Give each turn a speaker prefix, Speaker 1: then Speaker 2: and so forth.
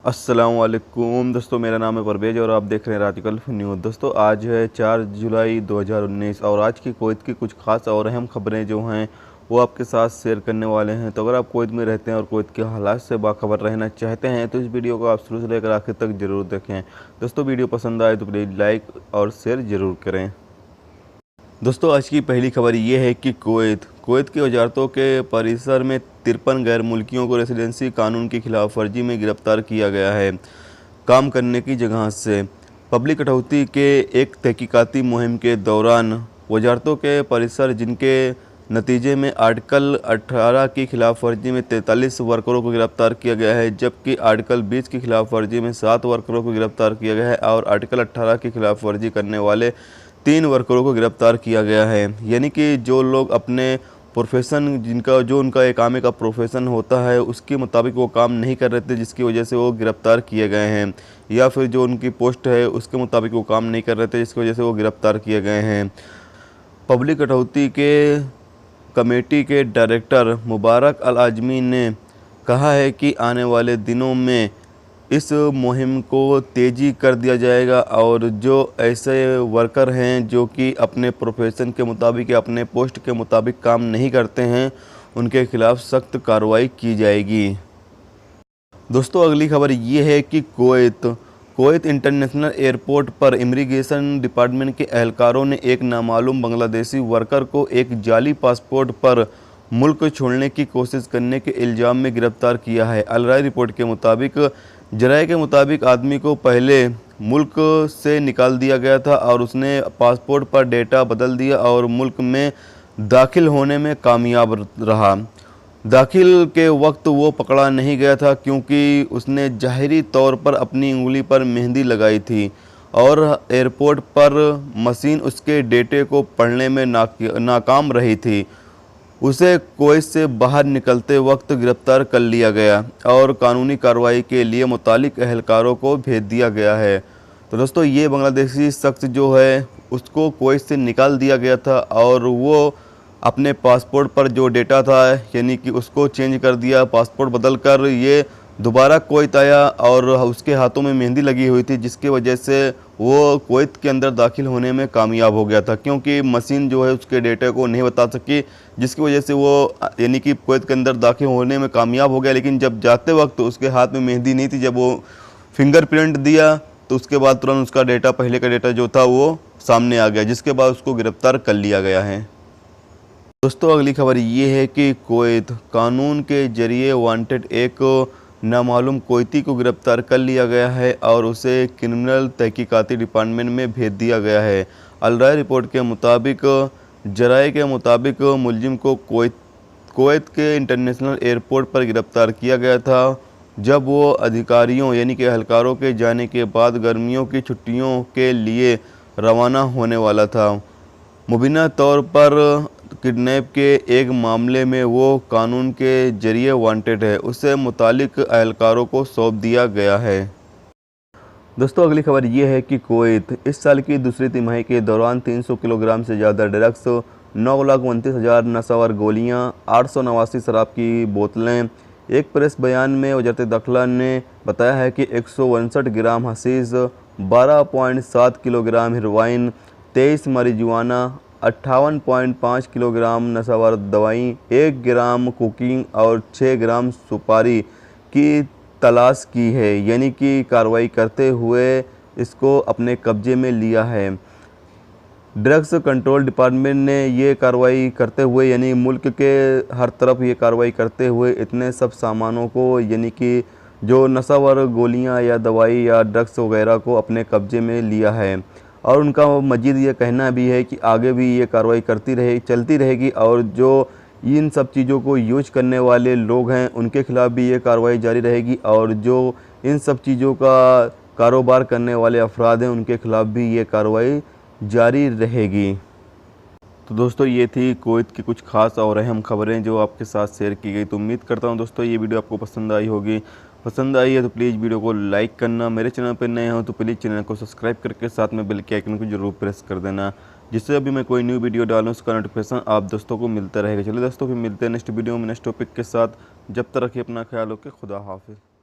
Speaker 1: अस्सलामुअलैकुम दोस्तों, मेरा नाम है परवेज और आप देख रहे हैं राज गल्फ न्यूज़। दोस्तों आज है 4 जुलाई 2019 और आज की कुवैत की कुछ खास और अहम खबरें जो हैं वो आपके साथ शेयर करने वाले हैं। तो अगर आप कुवैत में रहते हैं और कुवैत के हालात से बाखबर रहना चाहते हैं तो इस वीडियो को आप शुरू से लेकर आखिर तक ज़रूर देखें। दोस्तों वीडियो पसंद आए तो प्लीज़ लाइक और शेयर ज़रूर करें। दोस्तों आज की पहली खबर ये है कि कुवैत की वजारतों के परिसर में 53 गैर मुल्कियों को रेसिडेंसी कानून की खिलाफ वर्जी में गिरफ्तार किया गया है। काम करने की जगह से पब्लिक कटौती के एक तहकीकाती मुहिम के दौरान वजारतों के परिसर जिनके नतीजे में आर्टिकल 18 की खिलाफ वर्जी में 43 वर्करों को गिरफ्तार किया गया है, जबकि आर्टिकल 20 की खिलाफ वर्जी में 7 वर्करों को गिरफ्तार किया गया है और आर्टिकल 18 की खिलाफ वर्जी करने वाले 3 वर्करों को गिरफ्तार किया गया है। यानी कि जो लोग अपने प्रोफेशन उनका एक कामे का प्रोफेशन होता है उसके मुताबिक वो काम नहीं कर रहे थे, जिसकी वजह से वो गिरफ़्तार किए गए हैं, या फिर जो उनकी पोस्ट है उसके मुताबिक वो काम नहीं कर रहे थे जिसकी वजह से वो गिरफ़्तार किए गए हैं। पब्लिक कटौती के कमेटी के डायरेक्टर मुबारक अल आजमी ने कहा है कि आने वाले दिनों में इस मुहिम को तेज़ी कर दिया जाएगा और जो ऐसे वर्कर हैं जो कि अपने प्रोफेशन के मुताबिक या अपने पोस्ट के मुताबिक काम नहीं करते हैं उनके खिलाफ़ सख्त कार्रवाई की जाएगी। दोस्तों अगली खबर ये है कि कुवैत इंटरनेशनल एयरपोर्ट पर इमिग्रेशन डिपार्टमेंट के एहलकारों ने एक नामालूम बांग्लादेशी वर्कर को एक जाली पासपोर्ट पर मुल्क छोड़ने की कोशिश करने के इल्ज़ाम में गिरफ्तार किया है। अल-राय रिपोर्ट के मुताबिक आदमी को पहले मुल्क से निकाल दिया गया था और उसने पासपोर्ट पर डेटा बदल दिया और मुल्क में दाखिल होने में कामयाब रहा। दाखिल के वक्त वो पकड़ा नहीं गया था क्योंकि उसने ज़ाहिरी तौर पर अपनी उंगली पर मेहंदी लगाई थी और एयरपोर्ट पर मशीन उसके डेटे को पढ़ने में नाकाम रही थी। उसे कुवैत से बाहर निकलते वक्त गिरफ्तार कर लिया गया और कानूनी कार्रवाई के लिए मुतालिक अहलकारों को भेज दिया गया है। तो दोस्तों ये बांग्लादेशी शख्स जो है उसको कुवैत से निकाल दिया गया था और वो अपने पासपोर्ट पर जो डेटा था यानी कि उसको चेंज कर दिया, पासपोर्ट बदल कर ये दोबारा कुवैत आया और उसके हाथों में मेहंदी लगी हुई थी, जिसकी वजह से वो कुवैत के अंदर दाखिल होने में कामयाब हो गया था क्योंकि मशीन जो है उसके डेटा को नहीं बता सकी, जिसकी वजह से वो यानी कि कुवैत के अंदर दाखिल होने में कामयाब हो गया। लेकिन जब जाते वक्त उसके हाथ में मेहंदी नहीं थी, जब वो फिंगरप्रिंट दिया तो उसके बाद तुरंत उसका डेटा, पहले का डेटा जो था वो सामने आ गया, जिसके बाद उसको गिरफ्तार कर लिया गया है। दोस्तों अगली खबर ये है कि कुवैत कानून के जरिए वांटेड एक नामालूम कुवैती को गिरफ्तार कर लिया गया है और उसे क्रिमिनल तहकीकाती डिपार्टमेंट में भेज दिया गया है। अल-राय रिपोर्ट के मुताबिक जराये के मुताबिक मुलजिम को कुवैत के इंटरनेशनल एयरपोर्ट पर गिरफ्तार किया गया था जब वो अधिकारियों यानी कि एहलकारों के जाने के बाद गर्मियों की छुट्टियों के लिए रवाना होने वाला था। मुबीना तौर पर किडनैप के एक मामले में वो कानून के जरिए वांटेड है, उसे मुतालिक एहलकारों को सौंप दिया गया है। दोस्तों अगली खबर ये है कि कुवैत इस साल की दूसरी तिमाही के दौरान 300 किलोग्राम से ज़्यादा ड्रग्स, 9,29,000 नशावर गोलियां, 889 शराब की बोतलें। एक प्रेस बयान में वज़ारत दाखिला ने बताया है कि 159 ग्राम हशीश, 12.7 किलोग्राम हेरोइन, 23 marijuana, 58.5 किलोग्राम नशावर दवाई, 1 ग्राम कोकीन और 6 ग्राम सुपारी की तलाश की है, यानी कि कार्रवाई करते हुए इसको अपने कब्जे में लिया है। ड्रग्स कंट्रोल डिपार्टमेंट ने ये कार्रवाई करते हुए यानी मुल्क के हर तरफ ये कार्रवाई करते हुए इतने सब सामानों को यानी कि जो नशावर गोलियां या दवाई या ड्रग्स वगैरह को अपने कब्जे में लिया है और उनका मजीद ये कहना भी है कि आगे भी ये कार्रवाई चलती रहेगी और जो इन सब चीज़ों को यूज करने वाले लोग हैं उनके खिलाफ़ भी ये कार्रवाई जारी रहेगी और जो इन सब चीज़ों का कारोबार करने वाले अफराद हैं उनके खिलाफ़ भी ये कार्रवाई जारी रहेगी। तो दोस्तों ये थी कुवैत की कुछ खास और अहम खबरें जो आपके साथ शेयर की गई। तो उम्मीद करता हूँ दोस्तों ये वीडियो आपको पसंद आई होगी। पसंद आई है तो प्लीज़ वीडियो को लाइक करना, मेरे चैनल पर नए हो तो प्लीज़ चैनल को सब्सक्राइब करके साथ में बेल के आइकन को जरूर प्रेस कर देना, जिससे अभी मैं कोई न्यू वीडियो डालूँ उसका नोटिफिकेशन आप दोस्तों को मिलता रहेगा। चलिए दोस्तों फिर मिलते हैं नेक्स्ट वीडियो में नेक्स्ट टॉपिक के साथ। जब तक रखिए अपना ख्याल, ओके, खुदा हाफिज़।